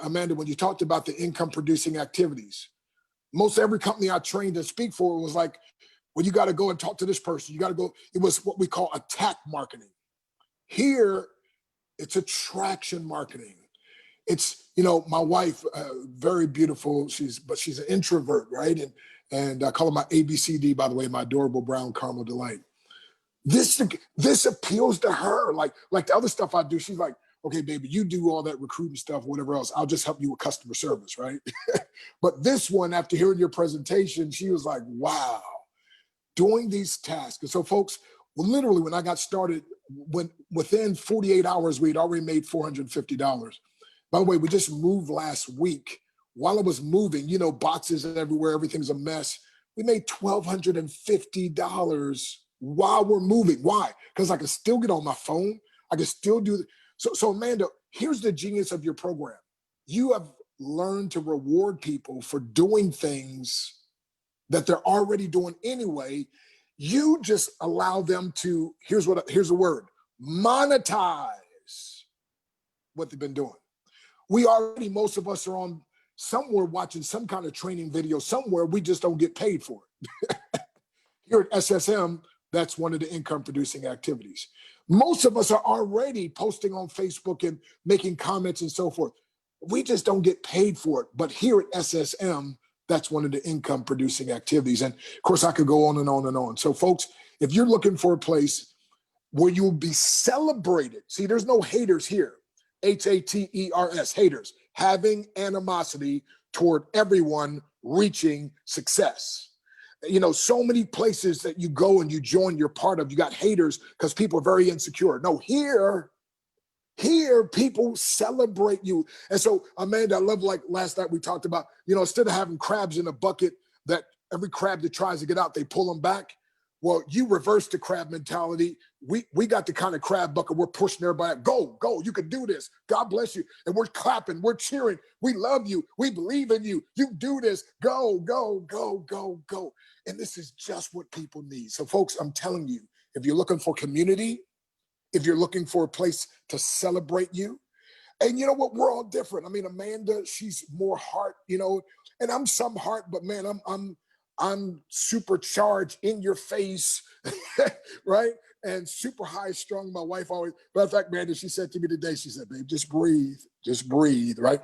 Amanda, when you talked about the income producing activities, most every company I trained to speak for was like, well, you got to go and talk to this person. You got to go. It was what we call attack marketing. Here, it's attraction marketing. It's, you know, my wife, very beautiful. She's an introvert, right? And I call her my ABCD, by the way, my adorable brown caramel delight. This appeals to her. Like the other stuff I do, she's like, okay, baby, you do all that recruiting stuff, whatever else. I'll just help you with customer service, right? But this one, after hearing your presentation, she was like, wow, doing these tasks. And so folks, literally when I got started, within 48 hours, we'd already made $450. By the way, we just moved last week. While I was moving, you know, boxes everywhere, everything's a mess. We made $1,250 while we're moving. Why? Because I can still get on my phone. I can still do. So Amanda, here's the genius of your program. You have learn to reward people for doing things that they're already doing anyway. You just allow them to, here's a word, monetize what they've been doing. Most of us are on somewhere watching some kind of training video somewhere. We just don't get paid for it. Here at SSM, that's one of the income producing activities. Most of us are already posting on Facebook and making comments and so forth. We just don't get paid for it. But here at SSM, that's one of the income producing activities. And of course, I could go on and on and on. So folks, if you're looking for a place where you'll be celebrated, see, there's no haters here. Haters, haters, having animosity toward everyone reaching success. You know, so many places that you go and you join, you're part of, you got haters because people are very insecure. No, here people celebrate you. And so, Amanda, I love, like last night we talked about, you know, instead of having crabs in a bucket that every crab that tries to get out, they pull them back. Well, you reverse the crab mentality. We got the kind of crab bucket. We're pushing everybody. Go, you can do this. God bless you. And we're clapping. We're cheering. We love you. We believe in you. You do this. Go. And this is just what people need. So folks, I'm telling you, if you're looking for community, if you're looking for a place to celebrate you, and you know what, we're all different. I mean, Amanda, she's more heart, you know, and I'm some heart, but man, I'm supercharged, in your face, right? And super high strung. My wife always, matter of fact, Amanda, she said to me today, she said, babe, just breathe, right?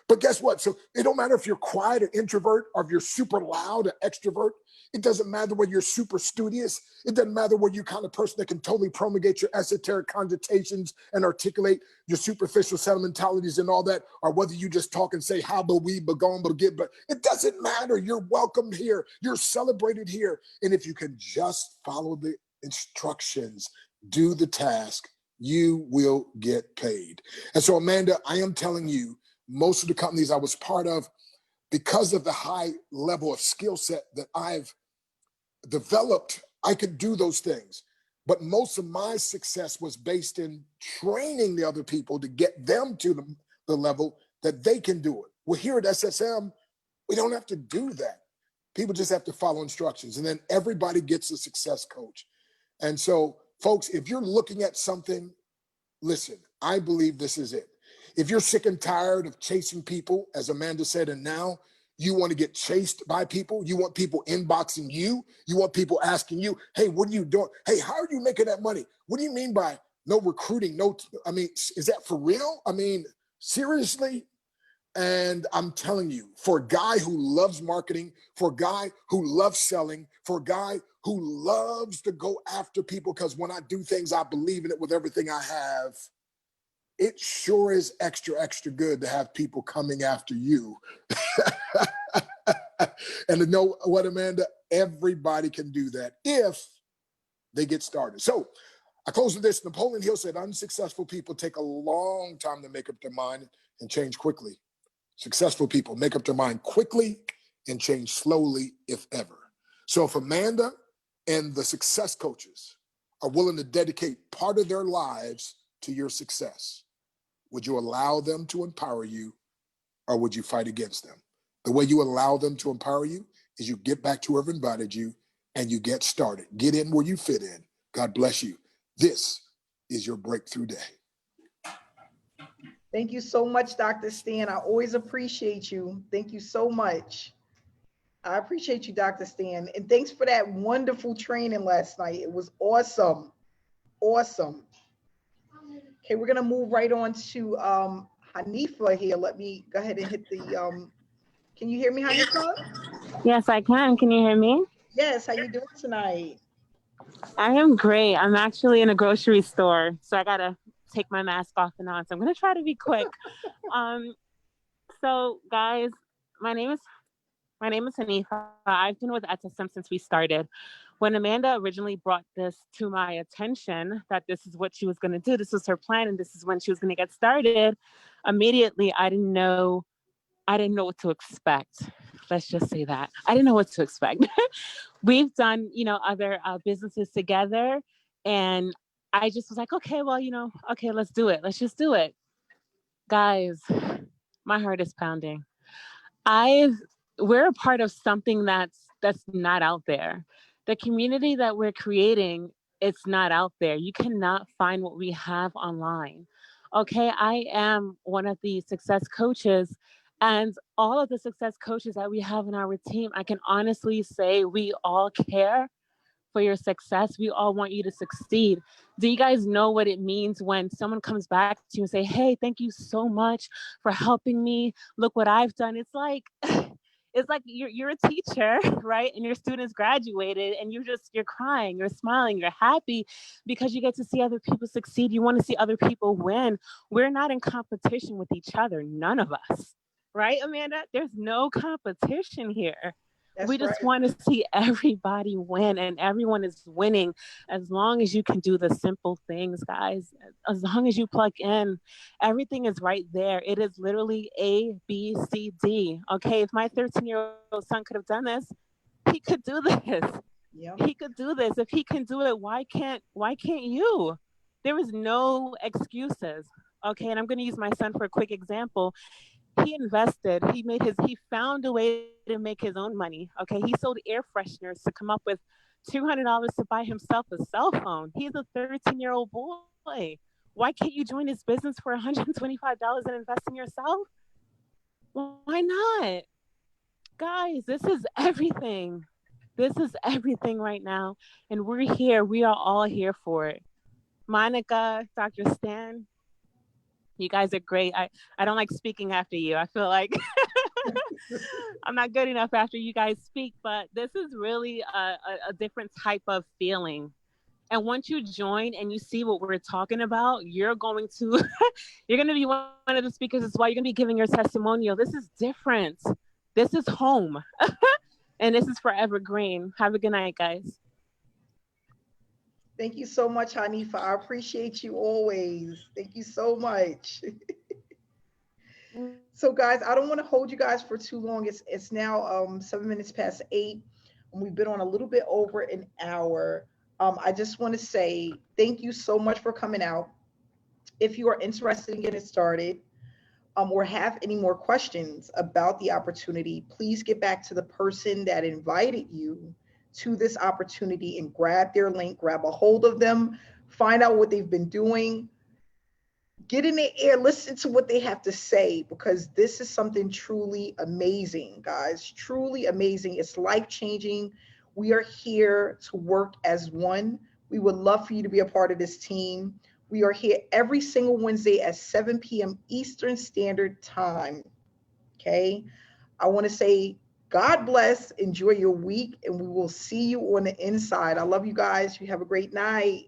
But guess what? So it don't matter if you're quiet, an introvert, or if you're super loud, an extrovert. It doesn't matter whether you're super studious. It doesn't matter whether you're the kind of person that can totally promulgate your esoteric cogitations and articulate your superficial sentimentalities and all that, or whether you just talk and say, how but we, but gone, but get, but it doesn't matter. You're welcomed here. You're celebrated here. And if you can just follow the instructions, do the task, you will get paid. And so, Amanda, I am telling you, most of the companies I was part of, because of the high level of skill set that I've developed, I could do those things. But most of my success was based in training the other people to get them to the level that they can do it. Well, here at SSM, we don't have to do that. People just have to follow instructions. And then everybody gets a success coach. And so, folks, if you're looking at something, listen, I believe this is it. If you're sick and tired of chasing people, as Amanda said, and now you want to get chased by people, you want people inboxing you, you want people asking you, hey, what are you doing? Hey, how are you making that money? What do you mean by no recruiting? I mean, is that for real? I mean, seriously? And I'm telling you, for a guy who loves marketing, for a guy who loves selling, for a guy who loves to go after people, because when I do things, I believe in it with everything I have, it sure is extra, extra good to have people coming after you. And to know what, Amanda, everybody can do that if they get started. So I close with this. Napoleon Hill said, unsuccessful people take a long time to make up their mind and change quickly. Successful people make up their mind quickly and change slowly, if ever. So if Amanda and the success coaches are willing to dedicate part of their lives to your success, would you allow them to empower you, or would you fight against them? The way you allow them to empower you is you get back to whoever invited you and you get started. Get in where you fit in. God bless you. This is your breakthrough day. Thank you so much, Dr. Stan. I always appreciate you. Thank you so much. I appreciate you, Dr. Stan. And thanks for that wonderful training last night. It was awesome. Awesome. Okay, we're going to move right on to Hanifa here. Let me go ahead and hit the, can you hear me, Hanifa? Yes, I can. Can you hear me? Yes, how you doing tonight? I am great. I'm actually in a grocery store, so I got to take my mask off and on. So I'm going to try to be quick. So guys, my name is Hanifa. I've been with SSM since we started. When Amanda originally brought this to my attention, that this is what she was going to do, this was her plan, and this is when she was going to get started, immediately I didn't know what to expect. Let's just say that. I didn't know what to expect. We've done, other businesses together, and I just was like, okay, well, okay, let's do it. Let's just do it. Guys, My heart is pounding. We're a part of something that's not out there. The community that we're creating, it's not out there. You cannot find what we have online. Okay, I am one of the success coaches, and all of the success coaches that we have in our team, I can honestly say we all care for your success. We all want you to succeed. Do you guys know what it means when someone comes back to you and say, hey, thank you so much for helping me. Look what I've done. It's like, it's like you're a teacher, right? And your students graduated and you're crying, you're smiling, you're happy because you get to see other people succeed. You want to see other people win. We're not in competition with each other. None of us, right, Amanda? There's no competition here. We just want to see everybody win, and everyone is winning as long as you can do the simple things, guys. As long as you plug in, everything is right there. It is literally A, B, C, D. Okay, if my 13-year-old son could have done this, he could do this. Yeah. He could do this. If he can do it, why can't you? There is no excuses. Okay, and I'm going to use my son for a quick example. He invested, he found a way to make his own money. Okay. He sold air fresheners to come up with $200 to buy himself a cell phone. He's a 13-year-old boy. Why can't you join his business for $125 and invest in yourself? Why not? Guys, this is everything. This is everything right now. And we're here. We are all here for it. Monica, Dr. Stan, you guys are great. I don't like speaking after you. I feel like I'm not good enough after you guys speak, but this is really a different type of feeling. And once you join and you see what we're talking about, you're going to be one of the speakers as well. You're going to be giving your testimonial. This is different. This is home. And this is forever green. Have a good night, guys. Thank you so much, Hanifa. I appreciate you always. Thank you so much. So guys, I don't want to hold you guys for too long. It's now 7 minutes past 8, and we've been on a little bit over an hour. I just want to say thank you so much for coming out. If you are interested in getting started or have any more questions about the opportunity, please get back to the person that invited you to this opportunity and grab their link, grab a hold of them, find out what they've been doing, get in their ear, listen to what they have to say, because this is something truly amazing, guys, truly amazing. It's life-changing. We are here to work as one. We would love for you to be a part of this team. We are here every single Wednesday at 7 p.m. Eastern Standard Time, okay? I want to say, God bless, enjoy your week, and we will see you on the inside. I love you guys. You have a great night.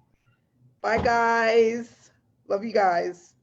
Bye, guys. Love you guys.